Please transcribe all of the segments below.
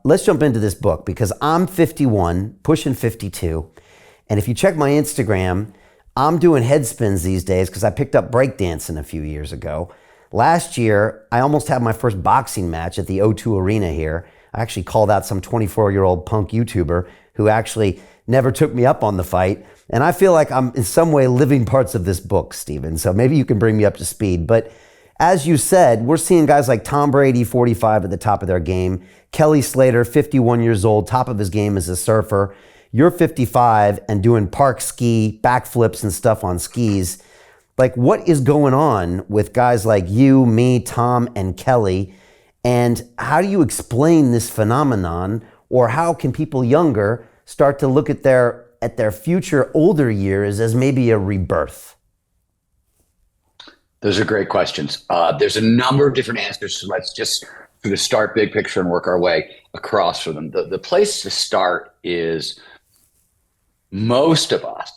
let's jump into this book because I'm 51, pushing 52. And if you check my Instagram, I'm doing head spins these days because I picked up breakdancing a few years ago. Last year, I almost had my first boxing match at the O2 Arena here. I actually called out some 24-year-old punk YouTuber who actually never took me up on the fight. And I feel like I'm in some way living parts of this book, Stephen. So maybe you can bring me up to speed. But as you said, we're seeing guys like Tom Brady, 45, at the top of their game. Kelly Slater, 51 years old, top of his game as a surfer. You're 55 and doing park ski, backflips and stuff on skis. Like, what is going on with guys like you, me, Tom, and Kelly? And how do you explain this phenomenon? Or how can people younger start to look at their future older years as maybe a rebirth? Those are great questions. There's a number of different answers. So let's just sort of start big picture and work our way across for them. The place to start is most of us,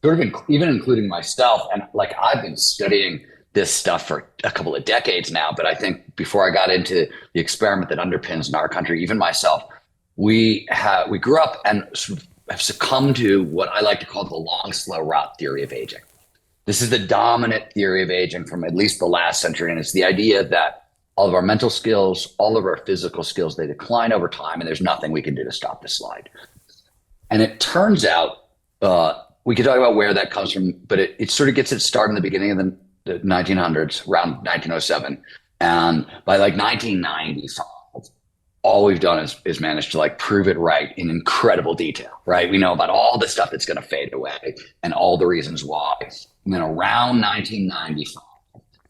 sort of even including myself, and like I've been studying this stuff for a couple of decades now, but I think before I got into the experiment that underpins in our country, even myself, we grew up and sort of have succumbed to what I like to call the long, slow rot theory of aging. This is the dominant theory of aging from at least the last century, and it's the idea that all of our mental skills, all of our physical skills, they decline over time, and there's nothing we can do to stop the slide. And it turns out, we could talk about where that comes from, but it sort of gets its start in the beginning of the 1900s, around 1907. And by like 1995, all we've done is managed to like prove it right in incredible detail, right? We know about all the stuff that's going to fade away and all the reasons why. And then around 1995,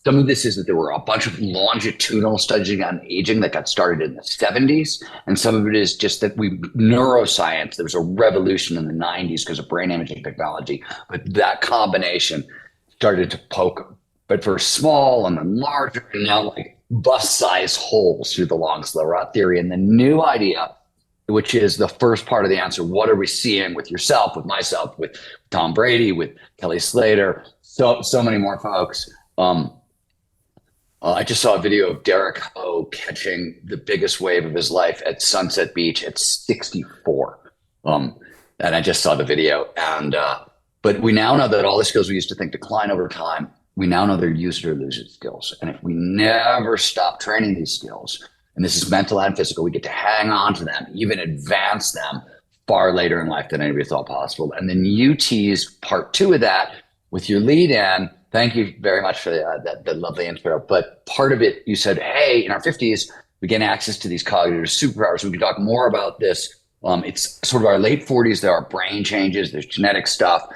some of this is that there were a bunch of longitudinal studies on aging that got started in the 70s. And some of it is just that neuroscience, there was a revolution in the 90s because of brain imaging technology. But that combination started to poke, but for small and then larger, and now like bus-sized holes through the long, slow rot theory. And the new idea, which is the first part of the answer, what are we seeing with yourself, with myself, with Tom Brady, with Kelly Slater, so many more folks. I just saw a video of Derek Ho catching the biggest wave of his life at Sunset Beach at 64. And I just saw the video. And but we now know that all the skills we used to think decline over time, we now know they're use it or lose it skills. And if we never stop training these skills, and this is mental and physical, we get to hang on to them, even advance them far later in life than anybody thought possible. And then you tease part two of that with your lead in. Thank you very much for that lovely intro. But part of it, you said, hey, in our 50s, we gain access to these cognitive superpowers. We can talk more about this. It's sort of our late 40s. There are brain changes. There's genetic stuff.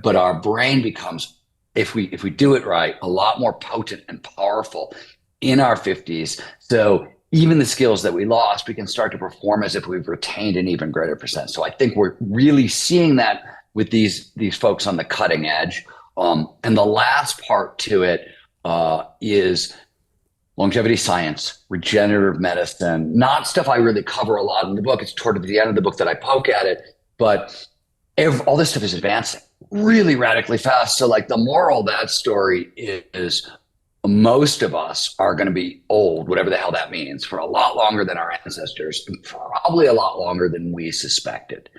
But our brain becomes, if we do it right, a lot more potent and powerful in our 50s. So even the skills that we lost, we can start to perform as if we've retained an even greater percent. So I think we're really seeing that with these folks on the cutting edge. And the last part to it is longevity science, regenerative medicine, not stuff I really cover a lot in the book. It's toward the end of the book that I poke at it, but all this stuff is advancing really radically fast. So like the moral of that story is most of us are going to be old, whatever the hell that means, for a lot longer than our ancestors, and probably a lot longer than we suspected.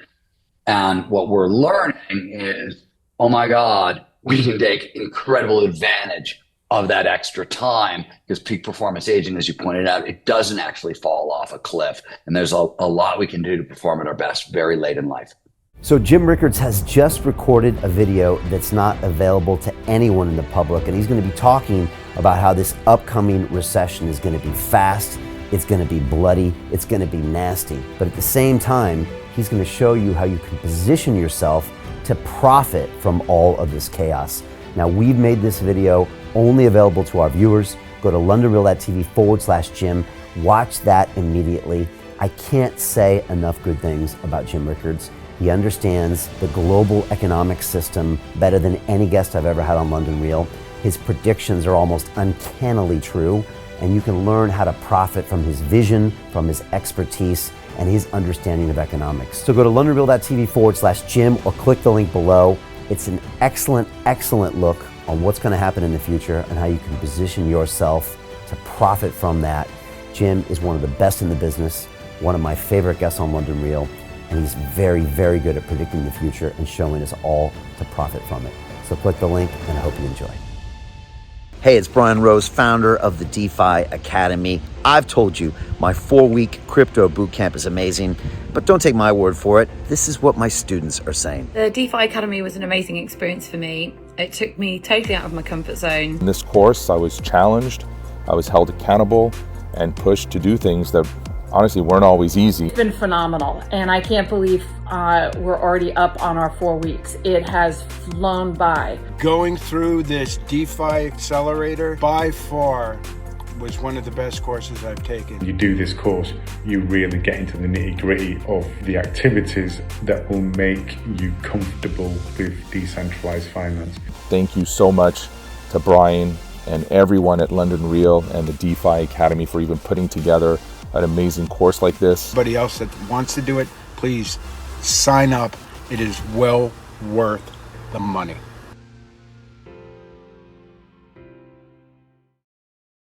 And what we're learning is, oh my God, we can take incredible advantage of that extra time, because peak performance aging, as you pointed out, it doesn't actually fall off a cliff. And there's a lot we can do to perform at our best very late in life. So Jim Rickards has just recorded a video that's not available to anyone in the public, and he's going to be talking about how this upcoming recession is going to be fast, it's going to be bloody, it's going to be nasty. But at the same time, he's going to show you how you can position yourself to profit from all of this chaos. Now, we've made this video only available to our viewers. Go to londonreal.tv/Jim. Watch that immediately. I can't say enough good things about Jim Rickards. He understands the global economic system better than any guest I've ever had on London Real. His predictions are almost uncannily true, and you can learn how to profit from his vision, from his expertise, and his understanding of economics. So go to londonreal.tv/Jim or click the link below. It's an excellent, excellent look on what's going to happen in the future and how you can position yourself to profit from that. Jim is one of the best in the business. one of my favorite guests on London Real, and he's very, very good at predicting the future and showing us all to profit from it. So click the link, and I hope you enjoy. Hey, it's Brian Rose, founder of the DeFi Academy. I've told you my 4-week crypto bootcamp is amazing, but don't take my word for it. This is what my students are saying. The DeFi Academy was an amazing experience for me. It took me totally out of my comfort zone. In this course, I was challenged, I was held accountable, and pushed to do things that honestly weren't always easy. It's been phenomenal, and I can't believe we're already up on our 4 weeks. It has flown by. Going through this DeFi accelerator by far was one of the best courses I've taken. You do this course, you really get into the nitty-gritty of the activities that will make you comfortable with decentralized finance. Thank you so much to Brian and everyone at London Real and the DeFi Academy for even putting together an amazing course like this. Anybody else that wants to do it, please sign up. It is well worth the money.